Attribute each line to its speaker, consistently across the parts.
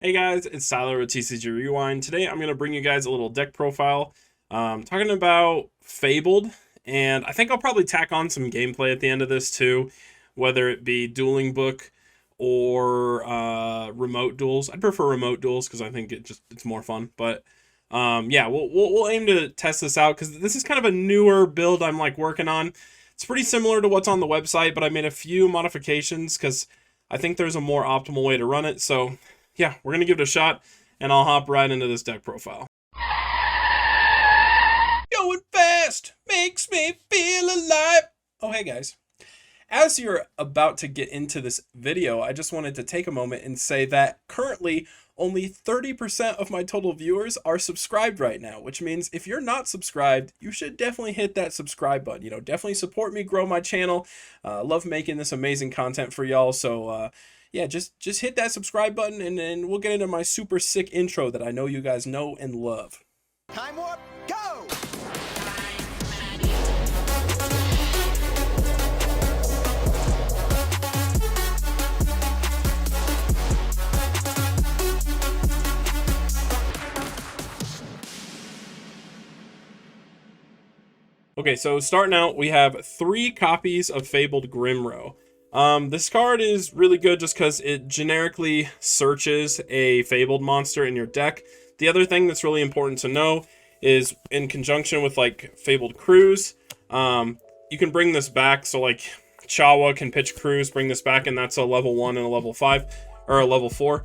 Speaker 1: Hey guys, it's Tyler with TCG Rewind. Today I'm going to bring you guys a little deck profile talking about Fabled, and I think I'll probably tack on some gameplay at the end of this too, whether it be dueling book or remote duels. I'd prefer remote duels because I think it's more fun, but yeah, we'll aim to test this out because this is kind of a newer build I'm like working on. It's pretty similar to what's on the website, but I made a few modifications because I think there's a more optimal way to run it. So yeah, we're going to give it a shot, and I'll hop right into this deck profile. Going fast makes me feel alive. Oh, hey guys. As you're about to get into this video, I just wanted to take a moment and say that currently only 30% of my total viewers are subscribed right now, which means if you're not subscribed, you should definitely hit that subscribe button. Definitely support me grow my channel. Love making this amazing content for y'all. So yeah, just hit that subscribe button, and then we'll get into my super sick intro that I know you guys know and love.
Speaker 2: Time warp, go!
Speaker 1: Okay, so starting out, we have 3 copies of Fabled Grimrow. This card is really good just because it generically searches a Fabled monster in your deck. The other thing that's really important to know is in conjunction with like Fabled Cruise, you can bring this back. So like Chawa can pitch Cruise, bring this back, and that's a level 1 and a level 5, or a level 4.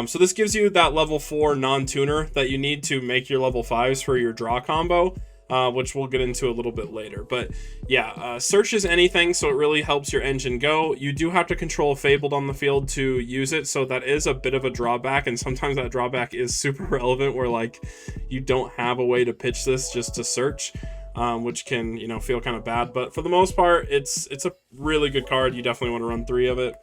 Speaker 1: So this gives you that level 4 non-tuner that you need to make your level 5s for your draw combo. Which we'll get into a little bit later. But yeah, searches anything, so it really helps your engine go. You do have to control Fabled on the field to use it, so that is a bit of a drawback, and sometimes that drawback is super relevant where like you don't have a way to pitch this just to search, which can feel kind of bad. But for the most part, it's a really good card. You definitely want to run 3 of it.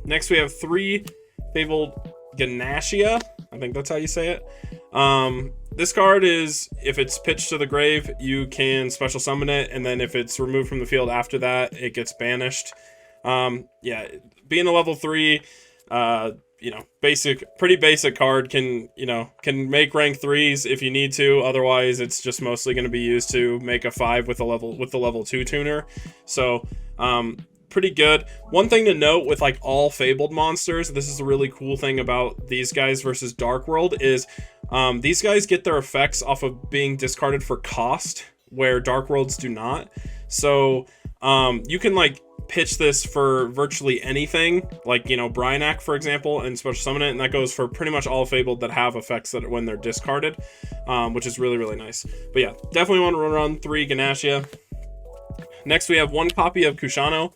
Speaker 1: Next we have 3 Fabled Ganashia. I think that's how you say it. This card is, if it's pitched to the grave, you can special summon it, and then if it's removed from the field after that, it gets banished. Yeah, being a level 3, pretty basic card, can make rank 3s if you need to. Otherwise, it's just mostly going to be used to make a 5 with the level 2 tuner. So, pretty good. One thing to note with like all Fabled monsters, this is a really cool thing about these guys versus Dark World, is these guys get their effects off of being discarded for cost, where Dark Worlds do not. So you can like pitch this for virtually anything, like Bryanak for example, and special summon it, and that goes for pretty much all Fabled that have effects that when they're discarded, which is really nice. But yeah, definitely want to run 3 Ganashia. Next we have 1 copy of Kushano.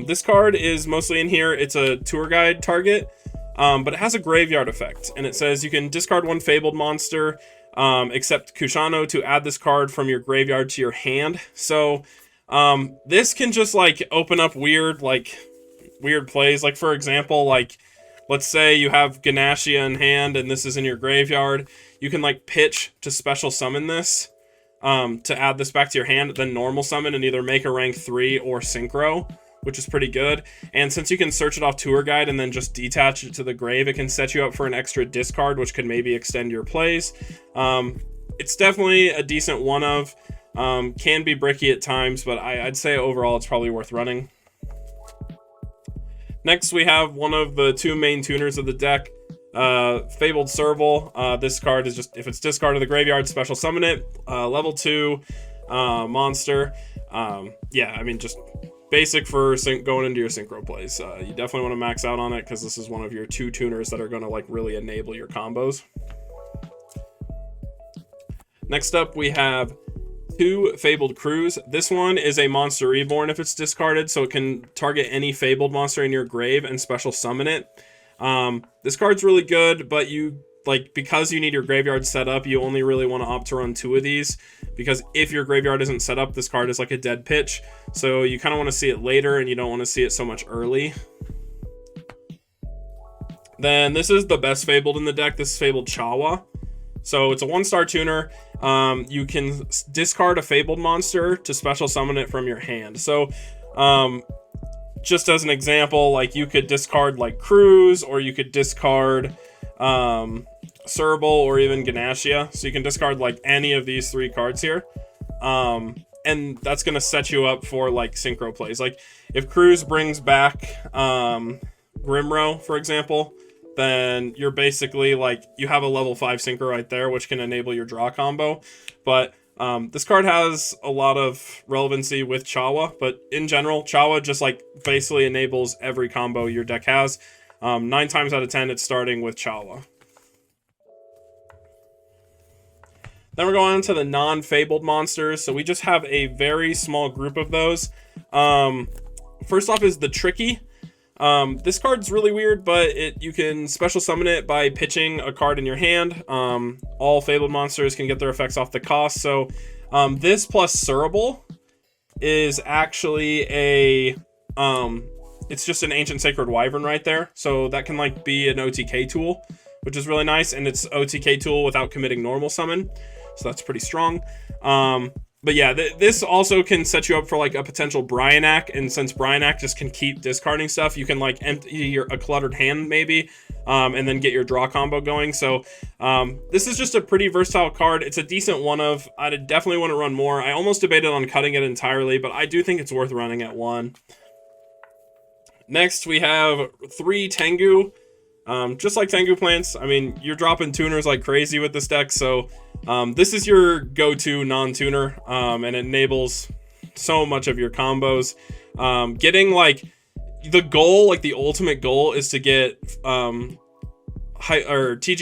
Speaker 1: This card is mostly in here. It's a tour guide target, but it has a graveyard effect, and it says you can discard 1 Fabled monster, except Kushano, to add this card from your graveyard to your hand. So this can just like open up weird plays. Like for example, like let's say you have Ganashia in hand and this is in your graveyard. You can like pitch to special summon this, to add this back to your hand, then normal summon and either make a rank 3 or synchro, which is pretty good. And since you can search it off tour guide and then just detach it to the grave, it can set you up for an extra discard, which could maybe extend your plays. It's definitely a decent one of. Can be bricky at times, but I'd say overall it's probably worth running. Next we have one of the 2 main tuners of the deck, Fabled Serval. This card is just, if it's discarded to the graveyard, special summon it. Level 2 monster. Yeah, I mean, just basic for going into your synchro plays. You definitely want to max out on it because this is one of your 2 tuners that are going to like really enable your combos. Next up we have 2 Fabled Cruise. This one is a monster reborn if it's discarded, so it can target any Fabled monster in your grave and special summon it. This card's really good, but because you need your graveyard set up, you only really want to opt to run 2 of these, because if your graveyard isn't set up, this card is like a dead pitch, so you kind of want to see it later and you don't want to see it so much early. Then this is the best Fabled in the deck. This is Fabled Chawa. So it's a 1-star tuner. You can discard a Fabled monster to special summon it from your hand. So just as an example, like you could discard like Cruz, or you could discard Serval, or even Ganashia. So you can discard like any of these 3 cards here. And that's going to set you up for like synchro plays. Like if Cruz brings back Grimro, for example, then you're basically like, you have a level 5 synchro right there, which can enable your draw combo. But this card has a lot of relevancy with Chawa, but in general, Chawa just like basically enables every combo your deck has. 9 times out of 10, it's starting with Chawa. Then we're going on to the non-fabled monsters. So we just have a very small group of those. First off is the Tricky. This card's really weird, but you can special summon it by pitching a card in your hand. All fabled monsters can get their effects off the cost. So this plus Serval is actually a it's just an Ancient Sacred Wyvern right there. So that can like be an OTK tool, which is really nice, and it's OTK tool without committing normal summon. So that's pretty strong. But yeah, this also can set you up for like a potential Bryanak, and since Bryanak just can keep discarding stuff, you can like empty a cluttered hand maybe, and then get your draw combo going. So this is just a pretty versatile card. It's a decent one of. I definitely want to run more. I almost debated on cutting it entirely, but I do think it's worth running at 1. Next, we have 3 Tengu. Just like Tengu plants, I mean, you're dropping tuners like crazy with this deck, so this is your go-to non-tuner, and it enables so much of your combos. Getting like the goal, like the ultimate goal, is to get TG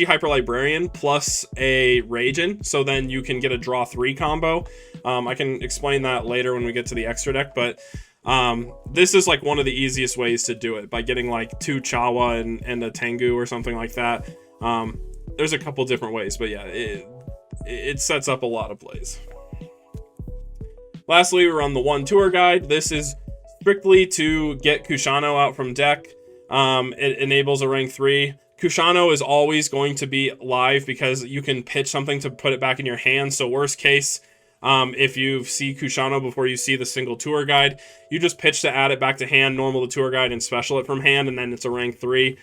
Speaker 1: Hyper Librarian plus a Raijin, so then you can get a draw 3 combo. I can explain that later when we get to the extra deck, but this is like one of the easiest ways to do it, by getting like 2 Chawa and a Tengu or something like that. There's a couple different ways, but yeah, it sets up a lot of plays. Lastly, we're on the 1 tour guide. This is strictly to get Kushano out from deck. It enables a rank 3. Kushano is always going to be live because you can pitch something to put it back in your hand. So worst case, if you see Kushano before you see the single tour guide, you just pitch to add it back to hand, normal the tour guide, and special it from hand, and then it's a rank 3.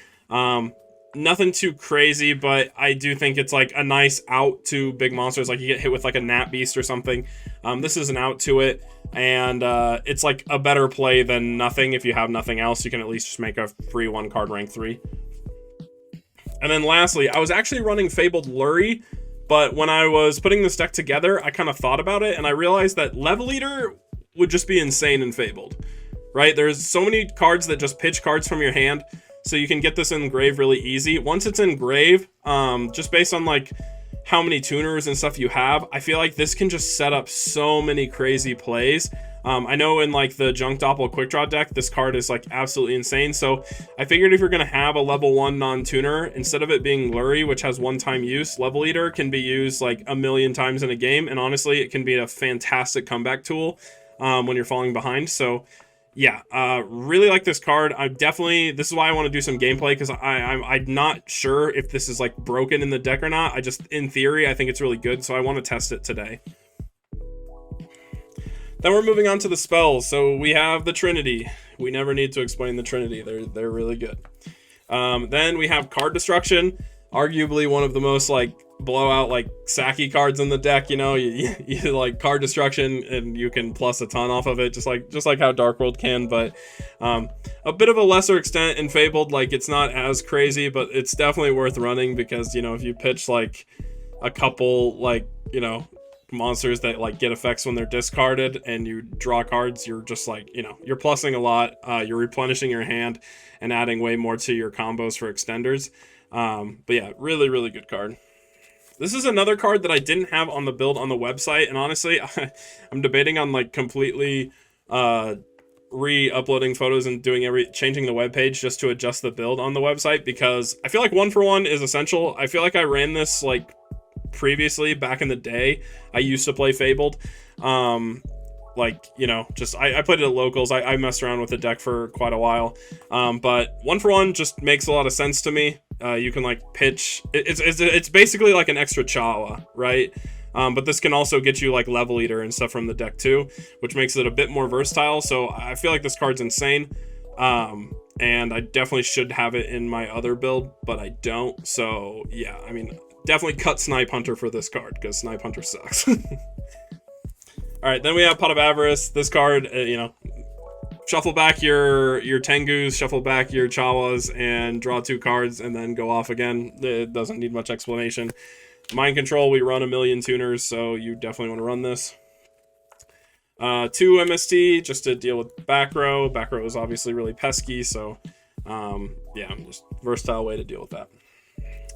Speaker 1: Nothing too crazy, but I do think it's like a nice out to big monsters. Like you get hit with like a Nat Beast or something. This is an out to it, and it's like a better play than nothing. If you have nothing else, you can at least just make a free 1 card rank 3. And then lastly, I was actually running Fabled Lurry, but when I was putting this deck together, I kind of thought about it, and I realized that Level Eater would just be insane in Fabled, right? There's so many cards that just pitch cards from your hand, so you can get this in grave really easy. Once it's in grave, just based on like how many tuners and stuff you have, I feel like this can just set up so many crazy plays. I know in like the Junk Doppel Quick Draw deck, this card is like absolutely insane. So I figured if you're going to have a level 1 non-tuner, instead of it being Lurry, which has 1-time use, Level Eater can be used like a million times in a game. And honestly, it can be a fantastic comeback tool when you're falling behind. So yeah, really like this card. This is why I want to do some gameplay, because I'm not sure if this is like broken in the deck or not. In theory, I think it's really good, so I want to test it today. Then we're moving on to the spells. So we have the Trinity. We never need to explain the Trinity. They're really good. Then we have Card Destruction, arguably one of the most like blowout like sacky cards in the deck. You know, you like Card Destruction and you can plus a ton off of it, just like how Dark World can. But a bit of a lesser extent in Fabled. Like it's not as crazy, but it's definitely worth running, because you know, if you pitch like a couple like, you know, monsters that like get effects when they're discarded and you draw cards, you're just like, you know, you're plussing a lot, you're replenishing your hand and adding way more to your combos for extenders. But yeah, really good card. This is another card that I didn't have on the build on the website, and honestly, I'm debating on like completely re-uploading photos and changing the web page just to adjust the build on the website, because I feel like 1-for-1 is essential. I feel like I ran this like previously back in the day. I used to play Fabled, like, you know, just I played it at locals. I messed around with the deck for quite a while, but 1-for-1 just makes a lot of sense to me. You can like pitch, it's basically like an extra Chawa, right? But this can also get you like Level Eater and stuff from the deck too, which makes it a bit more versatile. So I feel like this card's insane. And I definitely should have it in my other build, but I don't. So yeah, I mean, definitely cut Snipe Hunter for this card because Snipe Hunter sucks. All right, then we have Pot of Avarice. This card, shuffle back your Tengus, shuffle back your Chawas, and draw 2 cards, and then go off again. It doesn't need much explanation. Mind Control, we run 1,000,000 tuners, so you definitely want to run this. 2 MST, just to deal with back row. Back row is obviously really pesky, so yeah, just versatile way to deal with that.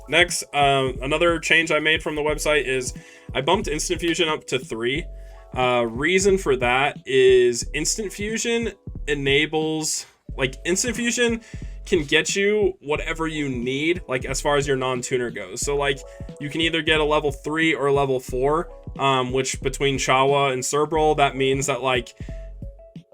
Speaker 1: Next, another change I made from the website is I bumped Instant Fusion up to 3. Reason for that is Instant Fusion enables, like, Instant Fusion can get you whatever you need, like, as far as your non-tuner goes. So, like, you can either get a level 3 or level 4, which between Chawa and Cerebral, that means that, like,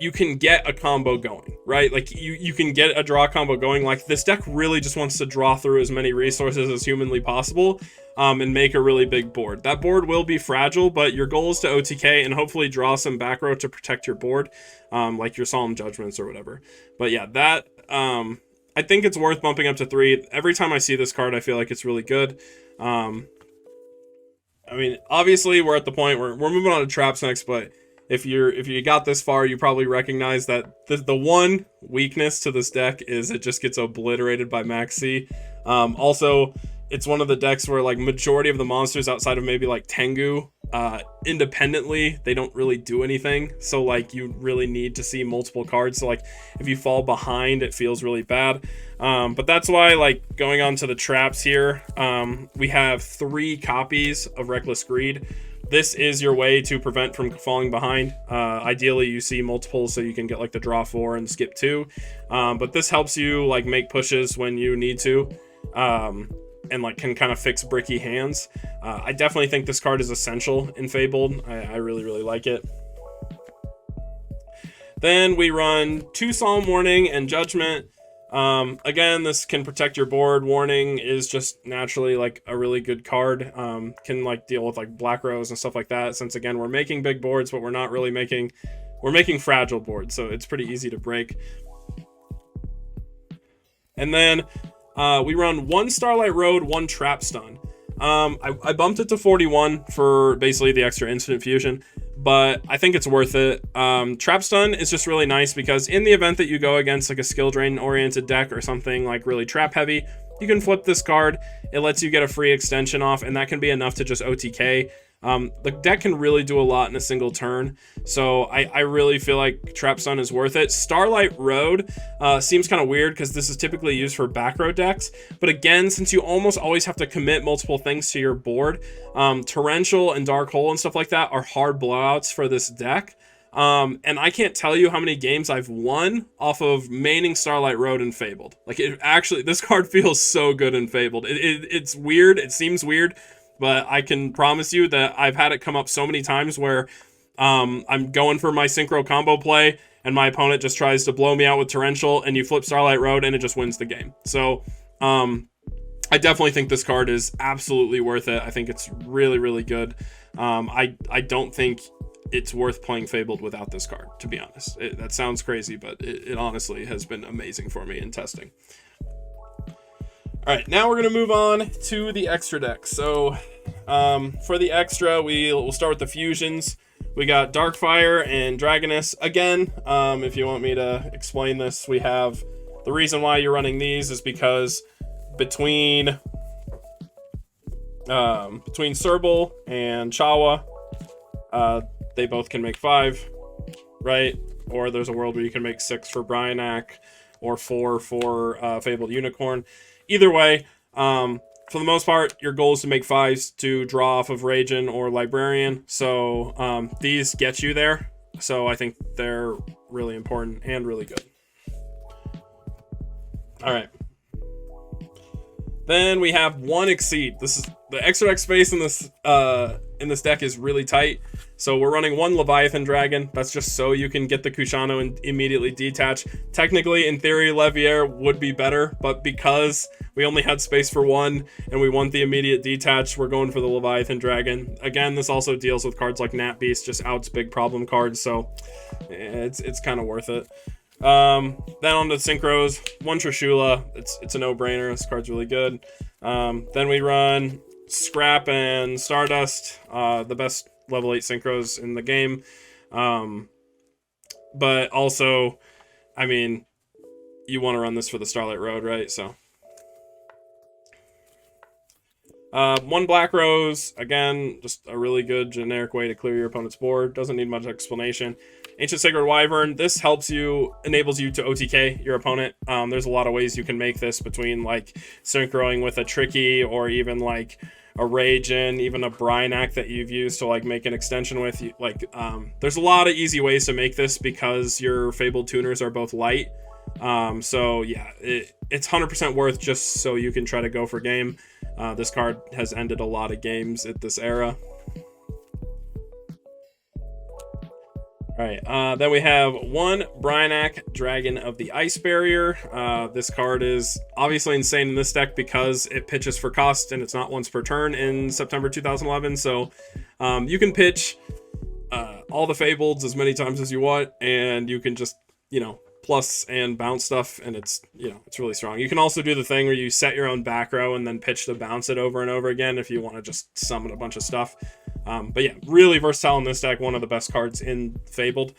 Speaker 1: you can get a combo going, right? Like, you can get a draw combo going. Like, this deck really just wants to draw through as many resources as humanly possible, and make a really big board. That board will be fragile, but your goal is to OTK and hopefully draw some back row to protect your board, like your Solemn Judgments or whatever. But yeah, that, I think it's worth bumping up to 3. Every time I see this card, I feel like it's really good. I mean, obviously, we're at the point where we're moving on to traps next, but if you got this far, you probably recognize that the one weakness to this deck is it just gets obliterated by Max C. Also, it's one of the decks where, like, majority of the monsters outside of maybe like Tengu, independently, they don't really do anything. So, like, you really need to see multiple cards. So, like, if you fall behind, it feels really bad. But that's why, like, going on to the traps here, we have 3 copies of Reckless Greed. This is your way to prevent from falling behind. Ideally, you see multiples so you can get, like, the draw 4 and skip 2. But this helps you, like, make pushes when you need to. And, like, can kind of fix bricky hands. I definitely think this card is essential in Fabled. I really, really like it. Then we run 2 Solemn Warning and Judgment. Again, this can protect your board. Warning is just naturally, like, a really good card. Can, like, deal with, like, black rows and stuff like that. Since, again, we're making big boards, but we're not really making... We're making fragile boards, so it's pretty easy to break. And then... we run 1 Starlight Road, 1 Trap Stun. I bumped it to 41 for basically the extra Instant Fusion, but I think it's worth it. Trap Stun is just really nice because in the event that you go against, like, a skill drain oriented deck or something like really trap heavy, you can flip this card. It lets you get a free extension off, and that can be enough to just OTK. The deck can really do a lot in a single turn, so I really feel like Trap Stun is worth it. Starlight Road seems kind of weird because this is typically used for back row decks, but again, since you almost always have to commit multiple things to your board, Torrential and Dark Hole and stuff like that are hard blowouts for this deck. And I can't tell you how many games I've won off of maining Starlight Road and Fabled. Like, it actually, this card feels so good in Fabled. It's weird, it seems weird, but I can promise you that I've had it come up so many times where I'm going for my synchro combo play and my opponent just tries to blow me out with Torrential, and you flip Starlight Road and it just wins the game. So I definitely think this card is absolutely worth it. I think it's really, really good. I don't think it's worth playing Fabled without this card, to be honest. That sounds crazy, but it honestly has been amazing for me in testing. All right, now we're going to move on to the extra deck. So for the extra, we'll start with the fusions. We got Darkfire and Dragoness. Again, if you want me to explain this, we have the reason why you're running these is because between Cerebral and Chawa, they both can make 5, right? Or there's a world where you can make 6 for Bryanak or 4 for Fabled Unicorn. Either way, for the most part, your goal is to make 5s to draw off of Ragin or Librarian. So these get you there. So I think they're really important and really good. All right. Then we have 1 Exceed. This is the extra deck space in this deck is really tight. So we're running 1 Leviathan Dragon. That's just so you can get the Kushano and immediately detach. Technically, in theory, Levier would be better, but because we only had space for 1 and we want the immediate detach, we're going for the Leviathan Dragon. Again, this also deals with cards like Nat Beast, just outs big problem cards, so it's kind of worth it. Then on to synchros, one Trishula. It's a no-brainer. This card's really good. Then we run Scrap and Stardust, the best level 8 synchros in the game. But also, I mean, you want to run this for the Starlight Road, right? So, one Black Rose, again, just a really good generic way to clear your opponent's board. Doesn't need much explanation. Ancient Sacred Wyvern, this enables you to OTK your opponent. There's a lot of ways you can make this, between like synchroing with a Tricky, or even like a Ragin, even a Brinac that you've used to like make an extension with. There's a lot of easy ways to make this because your Fabled tuners are both light. So yeah, it's 100% worth, just so you can try to go for game. This card has ended a lot of games at this era. All right, then we have one Brinac, Dragon of the Ice Barrier. This card is obviously insane in this deck because it pitches for cost and it's not once per turn in September 2011. So you can pitch all the Fableds as many times as you want, and you can just, plus and bounce stuff, and it's really strong. You can also do the thing where you set your own back row and then pitch to bounce it over and over again if you want to just summon a bunch of stuff. But yeah, really versatile in this deck, one of the best cards in Fabled.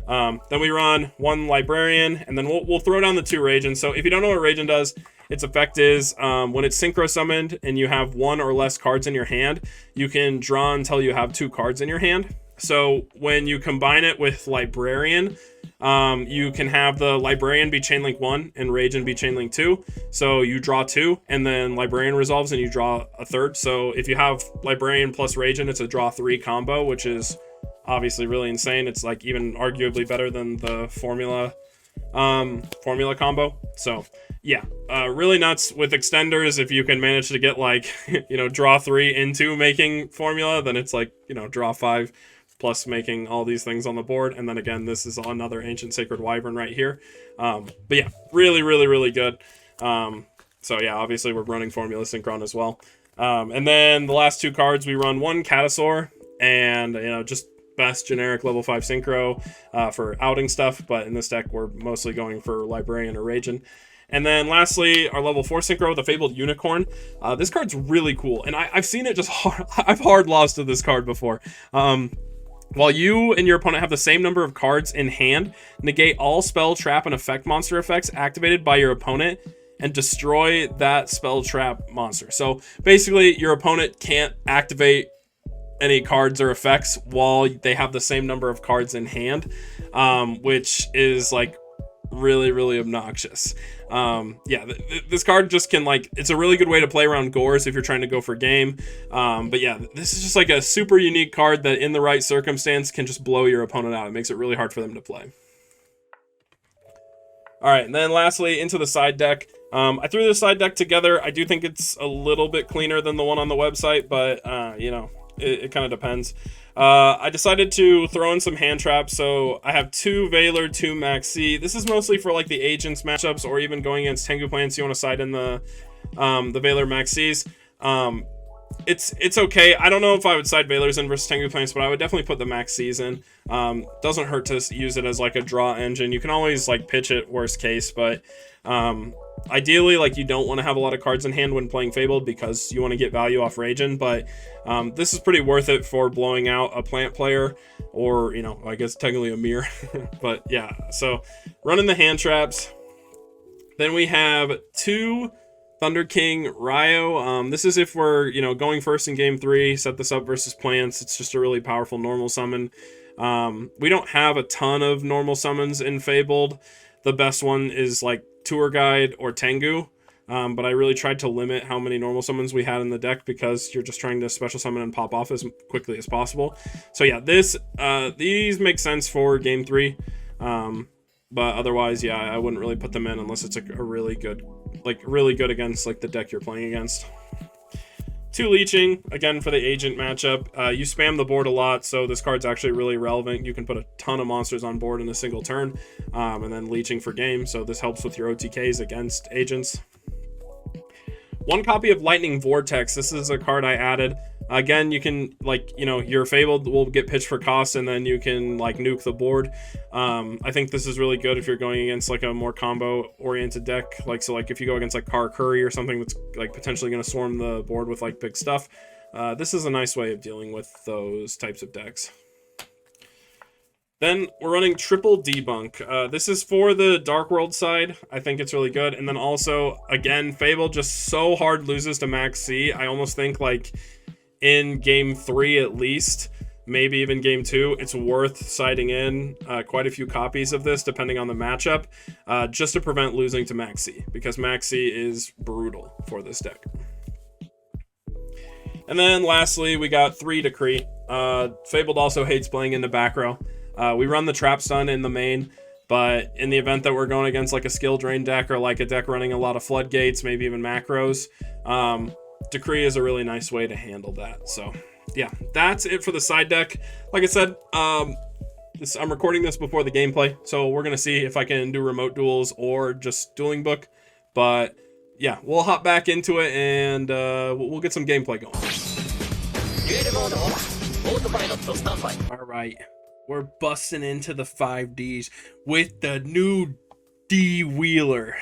Speaker 1: Then we run one Librarian, and then we'll throw down the two Ragin. So if you don't know what Ragin does, its effect is when it's synchro summoned and you have one or less cards in your hand, you can draw until you have 2 cards in your hand. So when you combine it with Librarian, you can have the Librarian be Chainlink 1 and Ragin be Chainlink 2. So you draw 2, and then Librarian resolves and you draw a third. So if you have Librarian plus Ragin, it's a draw 3 combo, which is obviously really insane. It's like even arguably better than the formula combo. So yeah, really nuts with extenders. If you can manage to get like, draw 3 into making formula, then it's like, draw 5 plus making all these things on the board. And then again, this is another Ancient Sacred Wyvern right here. But yeah, really, really, really good. So yeah, obviously we're running Formula Synchron as well. And then the last 2 cards, we run one Catasaur, and just best generic level 5 synchro for outing stuff. But in this deck, we're mostly going for Librarian or Ragin. And then lastly, our level 4 synchro, the Fabled Unicorn. This card's really cool, and I've seen it just hard. I've hard lost to this card before. While you and your opponent have the same number of cards in hand, negate all spell, trap, and effect monster effects activated by your opponent and destroy that spell, trap, monster. So basically, your opponent can't activate any cards or effects while they have the same number of cards in hand, which is like really, really obnoxious. This card just can, like, it's a really good way to play around Gores if you're trying to go for game. But yeah, this is just like a super unique card that in the right circumstance can just blow your opponent out. It makes it really hard for them to play. All right, and then lastly, into the side deck. I threw the side deck together. I do think it's a little bit cleaner than the one on the website, but it kind of depends. I decided to throw in some hand traps, so I have 2 Veiler, 2 Maxi. This is mostly for like the Agents matchups, or even going against Tengu plans. You want to side in the Veiler Maxis. It's okay. I don't know if I would side Veilers in versus Tengu plans, but I would definitely put the Maxis in. Doesn't hurt to use it as like a draw engine. You can always like pitch it worst case, but ideally, like, you don't want to have a lot of cards in hand when playing Fabled because you want to get value off Ragin, but this is pretty worth it for blowing out a plant player, or, I guess technically a mirror. But yeah, so running the hand traps. Then we have 2 Thunder King Ryo. This is if we're, going first in game 3, set this up versus plants. It's just a really powerful normal summon. We don't have a ton of normal summons in Fabled. The best one is like Tour Guide or Tengu, but I really tried to limit how many normal summons we had in the deck because you're just trying to special summon and pop off as quickly as possible. So yeah, these make sense for game 3, but otherwise, yeah, I wouldn't really put them in unless it's a really good against like the deck you're playing against. 2 Leeching, again for the Agent matchup. You spam the board a lot, so this card's actually really relevant. You can put a ton of monsters on board in a single turn, and then Leeching for game, so this helps with your OTKs against Agents. 1 copy of Lightning Vortex. This is a card I added Again, you can, like, you know, your Fabled will get pitched for cost, and then you can, like, nuke the board. I think this is really good if you're going against, like, a more combo-oriented deck. Like, so, like, if you go against, like, Car Curry or something that's, like, potentially going to swarm the board with, like, big stuff, this is a nice way of dealing with those types of decks. Then we're running Triple Debunk. This is for the Dark World side. I think it's really good. And then also, again, Fable just so hard loses to Max C. I almost think, like, in game 3 at least, maybe even game 2, it's worth siding in quite a few copies of this, depending on the matchup, just to prevent losing to Max C, because Max C is brutal for this deck. And then lastly, we got 3 Decree. Fabled also hates playing in the back row. We run the Trap Stun in the main, but in the event that we're going against like a skill drain deck, or like a deck running a lot of floodgates, maybe even macros, Decree is a really nice way to handle that. So yeah, that's it for the side deck. Like I said, I'm recording this before the gameplay, so we're gonna see if I can do remote duels or just dueling book. But yeah, we'll hop back into it, and we'll get some gameplay going. All right, we're busting into the 5Ds with the new D Wheeler.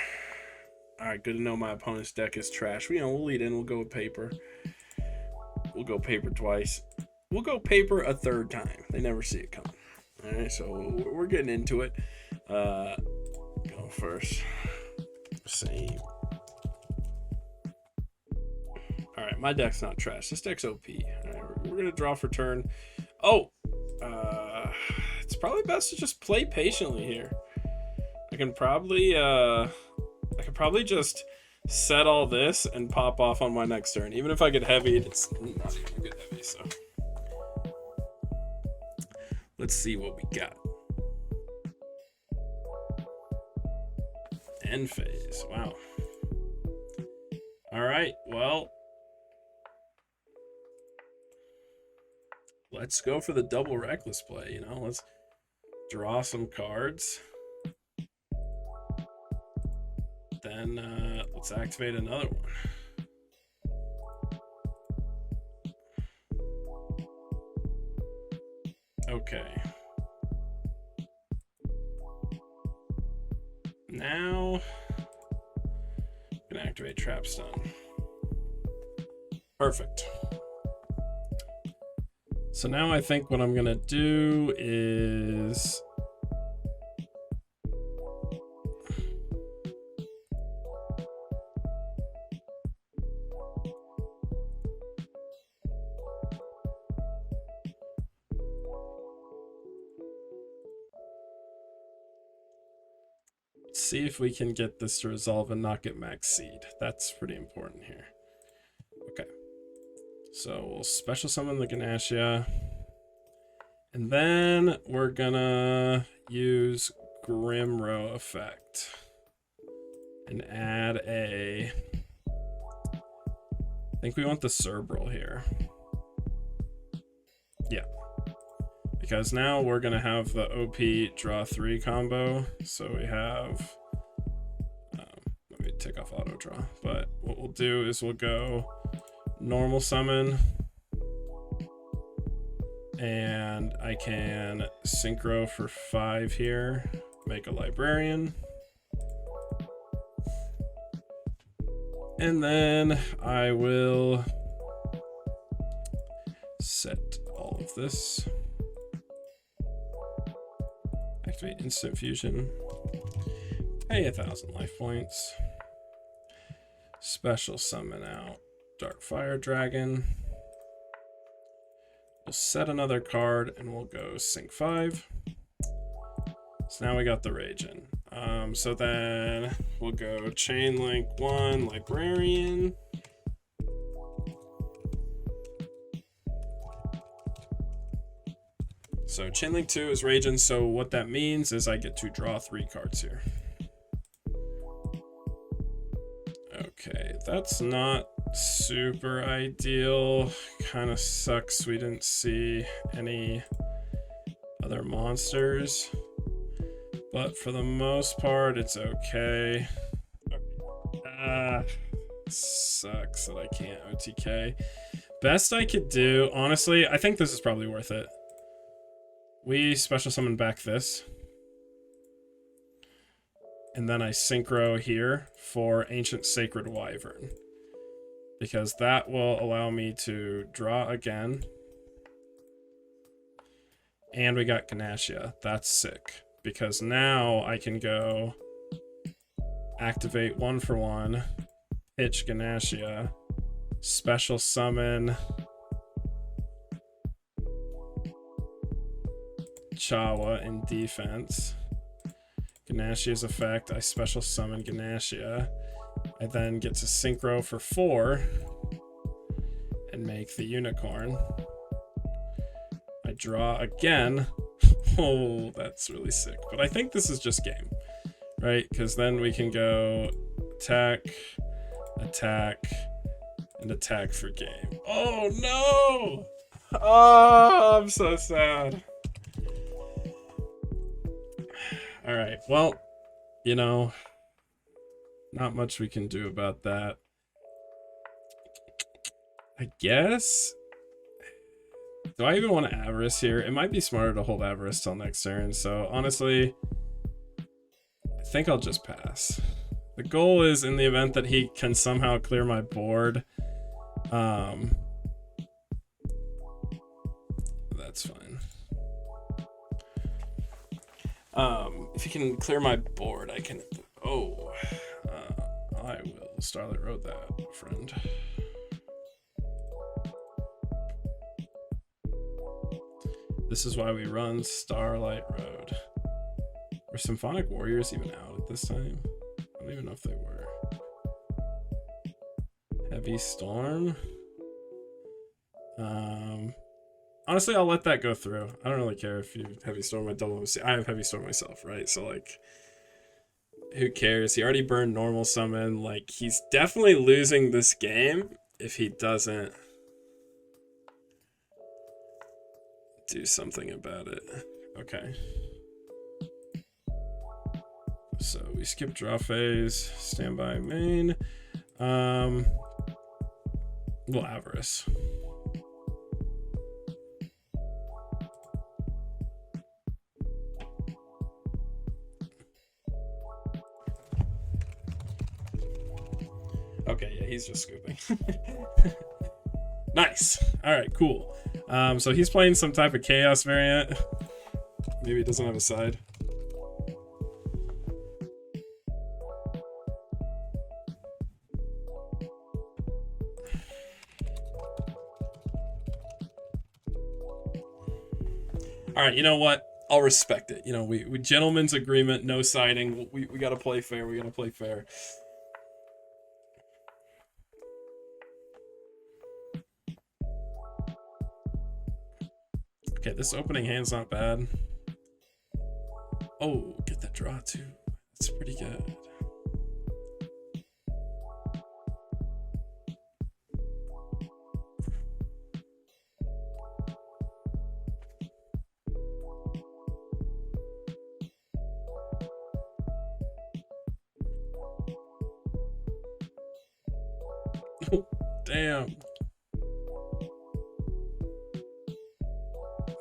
Speaker 1: All right, good to know my opponent's deck is trash. You know, we'll lead in. We'll go with paper. We'll go paper twice. We'll go paper a third time. They never see it coming. All right, so we're getting into it. Go first. Same. All right, my deck's not trash. This deck's OP. All right, we're gonna draw for turn. Oh, it's probably best to just play patiently here. I can probably just set all this and pop off on my next turn. Even if I get heavied, it's not even a good heavy, so. Let's see what we got. End phase, wow. All right, well. Let's go for the double reckless play, you know? Let's draw some cards. Then let's activate another one. Okay. Now I'm gonna activate Trap Stun. Perfect. So now I think what I'm gonna do is see if we can get this to resolve and not get max seed. That's pretty important here. Okay. So we'll special summon the Ganassia. And then we're gonna use Grimrow effect. And add a... I think we want the Cerebral here. Yeah. Because now we're going to have the OP draw 3 combo. So we have... let me take off auto draw. But what we'll do is we'll go normal summon. And I can synchro for 5 here. Make a librarian. And then I will set all of this. Activate instant fusion. Pay 1,000 life points. Special summon out Dark Fire Dragon. We'll set another card and we'll go sync 5. So now we got the Rage in. So then we'll go Chain Link 1 Librarian. So Chain Link 2 is Raging, so what that means is I get to draw 3 cards here. Okay, that's not super ideal. Kind of sucks we didn't see any other monsters. But for the most part, it's okay. Sucks that I can't OTK. Best I could do, honestly, I think this is probably worth it. We special summon back this. And then I synchro here for Ancient Sacred Wyvern. Because that will allow me to draw again. And we got Ganassia. That's sick. Because now I can go activate 1-for-1, pitch Ganassia, special summon Chawa in defense. Ganassia's effect, I special summon Ganassia. I then get to synchro for 4 and make the unicorn. I draw again. Oh, that's really sick. But I think this is just game, right? Because then we can go attack, attack, and attack for game. Oh, no! Oh, I'm so sad. All right, well, you know, not much we can do about that. I guess. Do I even want to Avarice here? It might be smarter to hold Avarice till next turn. So honestly, I think I'll just pass. The goal is in the event that he can somehow clear my board. That's fine. If he can clear my board, I can. Oh, I will Starlight Road that, friend. This is why we run Starlight Road. Were Symphonic Warriors even out at this time? I don't even know if they were. Heavy Storm. Honestly, I'll let that go through. I don't really care if you Heavy Storm my double MC. I have Heavy Storm myself, right? So like, who cares? He already burned normal summon. Like, he's definitely losing this game if he doesn't do something about it. Okay. So we skip draw phase, standby main. We'll Avarice. Okay, yeah, he's just scooping. Nice. All right, cool. So he's playing some type of chaos variant. Maybe he doesn't have a side. All right, you know what? I'll respect it. You know, we gentlemen's agreement, no siding. We got to play fair. We got to play fair. Okay, this opening hand's not bad. Oh, get that draw too. That's pretty good. Oh, damn.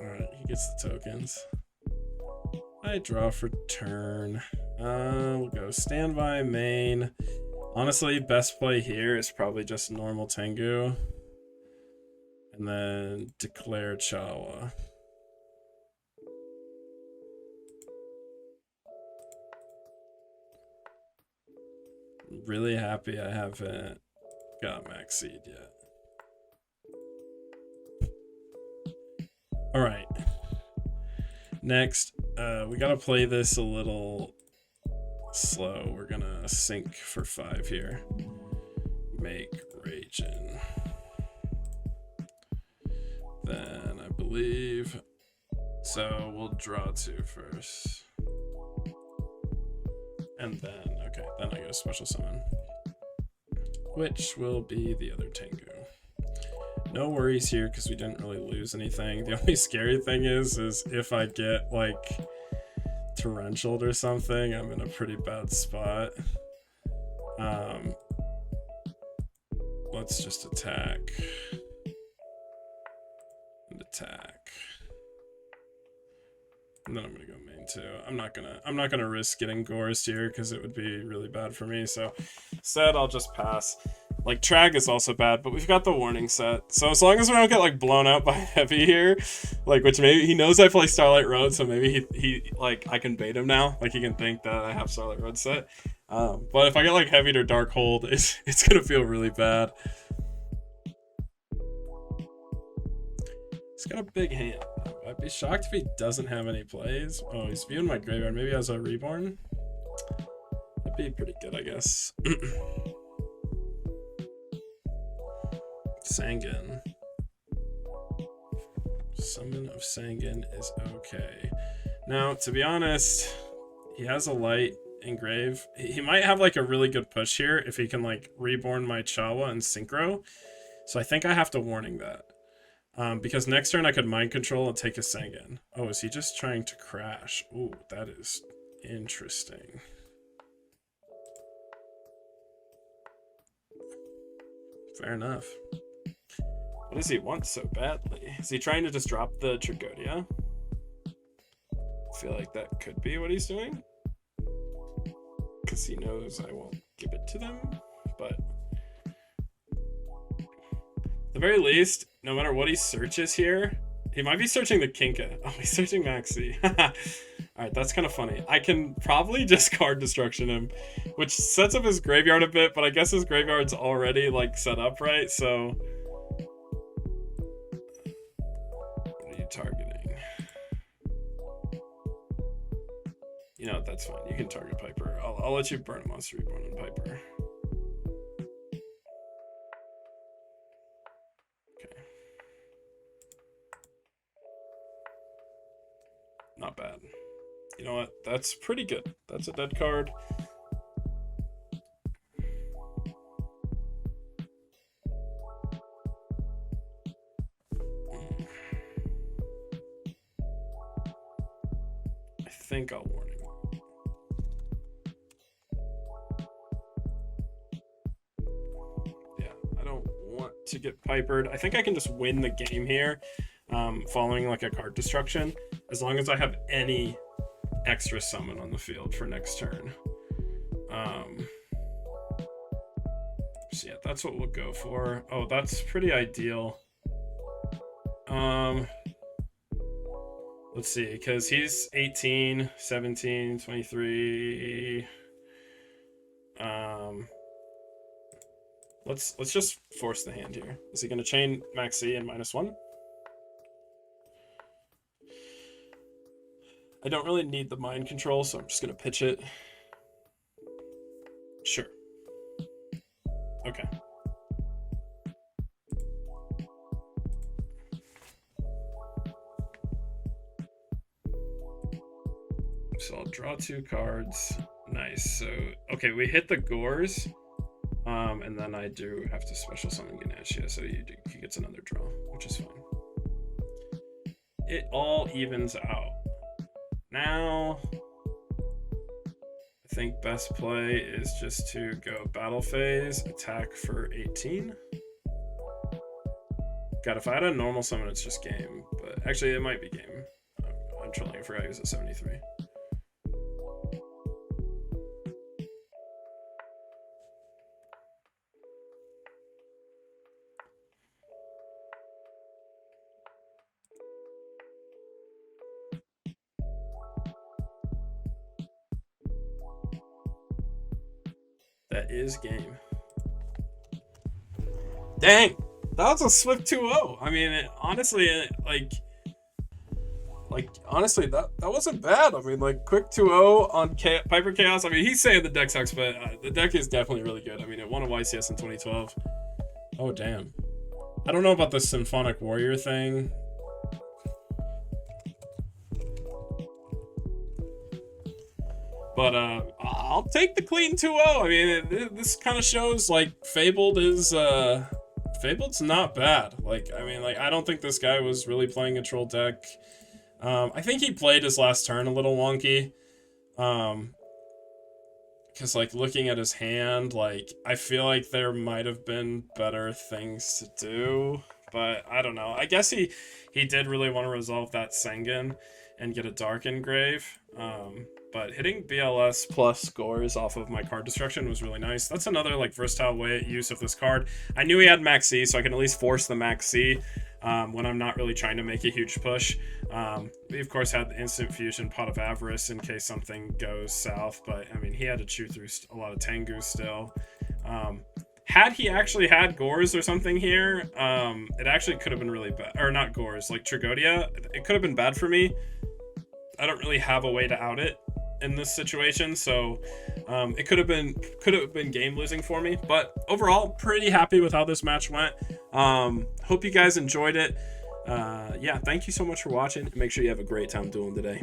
Speaker 1: Alright, he gets the tokens. I draw for turn. We'll go standby main. Honestly, best play here is probably just normal Tengu. And then declare Chawa. Really happy I haven't got Max Seed yet. Alright. Next, we gotta play this a little slow. We're gonna sink for 5 here. Make Ragin. Then I believe. So we'll draw 2 first. And then, okay, then I go special summon. Which will be the other Tengu. No worries here because we didn't really lose anything. The only scary thing is if I get like torrential or something, I'm in a pretty bad spot. Let's just attack. attack. And then I'm gonna go main 2. I'm not gonna risk getting Gorst here because it would be really bad for me. So instead I'll just pass. Like Trag is also bad, but we've got the warning set. So as long as we don't get like blown out by heavy here, like which maybe he knows I play Starlight Road, so maybe he like I can bait him now. Like he can think that I have Starlight Road set. But if I get like heavy or Dark Hold, it's gonna feel really bad. He's got a big hand. I'd be shocked if he doesn't have any plays. Oh, he's viewing my graveyard. Maybe as a Reborn. That'd be pretty good, I guess. Sangan. Summon of Sangan is okay. Now, to be honest, he has a light engrave. He might have like a really good push here if he can like Reborn my Chawa and Synchro. So I think I have to warning that. Because next turn I could mind control and take a Sangan. Oh, is he just trying to crash? Ooh, that is interesting. Fair enough. What does he want so badly? Is he trying to just drop the Trigodia? I feel like that could be what he's doing. Because he knows I won't give it to them. But at the very least, no matter what he searches here, he might be searching the Kinka. Oh, he's searching Maxi. Alright, that's kind of funny. I can probably just card destruction him, which sets up his graveyard a bit, but I guess his graveyard's already like set up, right? So what are you targeting? You know, that's fine. You can target Piper. I'll let you burn a Monster Reborn on Piper. Not bad. You know what? That's pretty good. That's a dead card. I think I'll warn him. Yeah, I don't want to get Pipered. I think I can just win the game here, following like a card destruction, as long as I have any extra summon on the field for next turn. So yeah, that's what we'll go for. Oh, that's pretty ideal. Let's see, because he's 18, 17, 23. Let's just force the hand here. Is he going to chain Maxi and -1? I don't really need the mind control, so I'm just going to pitch it. Sure. Okay. So I'll draw 2 cards. Nice. So, okay, we hit the Gores. And then I do have to special summon Ganashia, so he gets another draw, which is fine. It all evens out. Now, I think best play is just to go battle phase, attack for 18. God, if I had a normal summon, it's just game. But actually, it might be game. I'm trolling. I forgot he was at 73. That is game. Dang, that was a swift 2-0. I mean, honestly, honestly, that wasn't bad. I mean, like, quick 2-0 on Piper Chaos. I mean, he's saying the deck sucks, but the deck is definitely really good. I mean, it won a YCS in 2012. Oh, damn. I don't know about the Symphonic Warrior thing. But I'll take the clean 2-0. I mean, this kind of shows like Fabled's not bad. Like, I mean, like, I don't think this guy was really playing a troll deck. I think he played his last turn a little wonky. Because like looking at his hand, like I feel like there might have been better things to do. but I don't know. I guess he did really want to resolve that Sengen and get a Dark Engrave. But hitting BLS plus scores off of my card destruction was really nice. That's another like versatile use of this card. I knew he had Max C, so I can at least force the Max C when I'm not really trying to make a huge push. We of course had the Instant Fusion, Pot of Avarice in case something goes south, but I mean he had to chew through a lot of Tengu still. Had he actually had Gores or something here, it actually could have been really bad. Or not Gores, like Trigodia. It could have been bad for me. I don't really have a way to out it in this situation, so it could have been game losing for me. But overall, pretty happy with how this match went. Hope you guys enjoyed it. Yeah, thank you so much for watching. Make sure you have a great time dueling today.